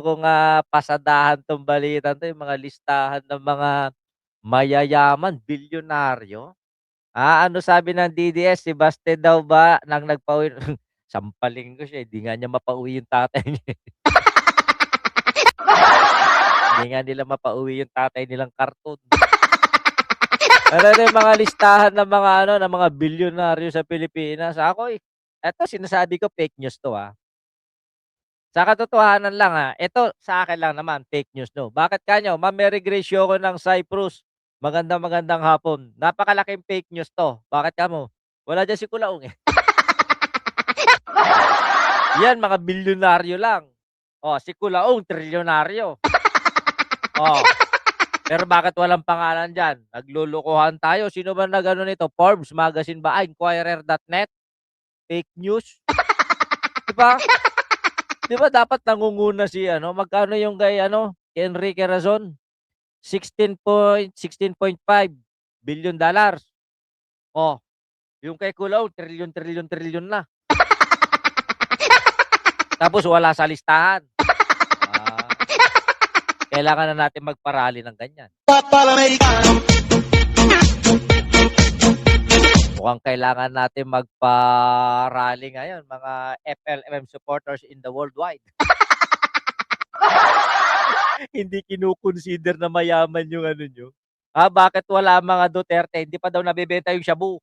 Kung, pasadahan 'tong balitang 'to, yung mga listahan ng mga mayayaman, bilyonaryo. Ano sabi ng DDS, si Baste daw ba ng nagpauwi sampaling ko siya, hindi nga niya mapauwi yung tatay niya, eh. Hindi nga nila mapauwi yung tatay nilang karton. Ano na yung mga listahan ng mga ano, ng mga bilyonaryo sa Pilipinas. Eto sinasabi ko fake news 'to, Sa katotohanan lang, ito sa akin lang naman fake news 'no. Bakit kanyo, Ma'am Mary Grace Yoko ng Cyprus, magandang hapon. Napakalaking fake news 'to. Bakit kamo? Wala diyan si Kulaong, eh. Yan mga bilyonaryo lang. Oh, si Kulaong trilyonaryo. Oh, pero bakit walang pangalan diyan? Naglolokohan tayo. Sino ba nag-ano nito, Forbes magazine ba? Inquirer.net? Fake news, 'di ba? 'Di ba dapat nangunguna si ano, magkano yung kay ano, kay Enrique Razon? 16.5 billion dollars. Oh, yung kay Kulaw trilyon na. Tapos wala sa listahan. Ah, kailangan na natin magparali ng ganyan. Mukhang kailangan natin magpa-rally ngayon mga FLMM supporters in the worldwide. Hindi kino-consider na mayaman yung ano niyo. Bakit wala mga Duterte, hindi pa daw nabebenta yung shabu.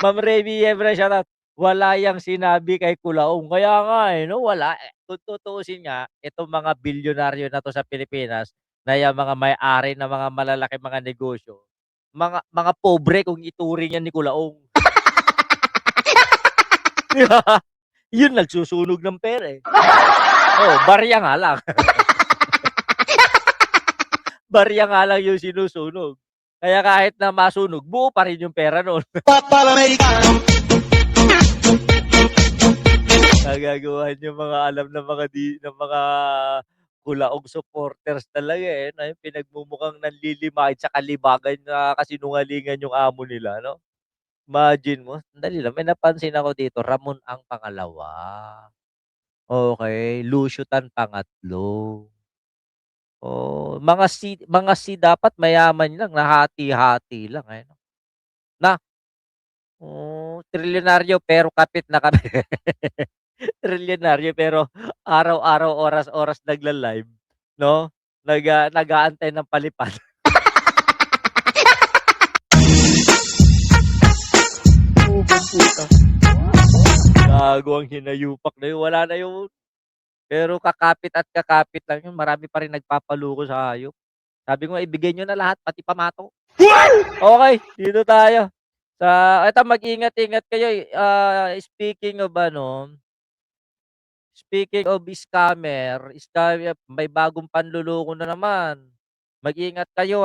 Ma'am Remy Yebra, shoutout. Wala yang sinabi kay Kulaong, kaya nga, eh, 'no, wala, eh. Kung tutuusin nga, itong mga bilyonaryo na 'to sa Pilipinas, na yang mga may-ari ng mga malalaking mga negosyo, mga pobre kung ituring yan ni Kulaong. 'Di ba? Yun nagsusunog ng pera, eh. Oo, barya nga lang. Barya nga lang yung sinusunog. Kaya kahit na masunog, buo pa rin yung pera nun. Nagagawa yung mga alam ng mga Kulaong supporters talaga, eh, na yung pinagmumukhang nanlilimahid sa kalibagan na kasinungalingan yung amo nila 'no. Imagine mo, sandali lang, may napansin ako dito, Ramon ang pangalawa. Okey, Lucio Tan pangatlo. Oh, mga C dapat mayaman lang, nahati-hati lang, eh, 'no. Na trilyonaryo pero kapit na kapit. Trilyonaryo pero araw-araw, oras-oras nagla-live 'no, nag-aantay ng palipad. Ubang puta. Gago ang hinayupak na yun, wala na yun. Pero kakapit at kakapit lang yun, marami pa rin nagpapaloko sa hayop. Sabi ko nga ibigay niyo na lahat pati pamato. Okey, dito tayo eto mag-ingat-ingat kayo, speaking of scammer, may bagong panloloko na naman. Mag-ingat kayo,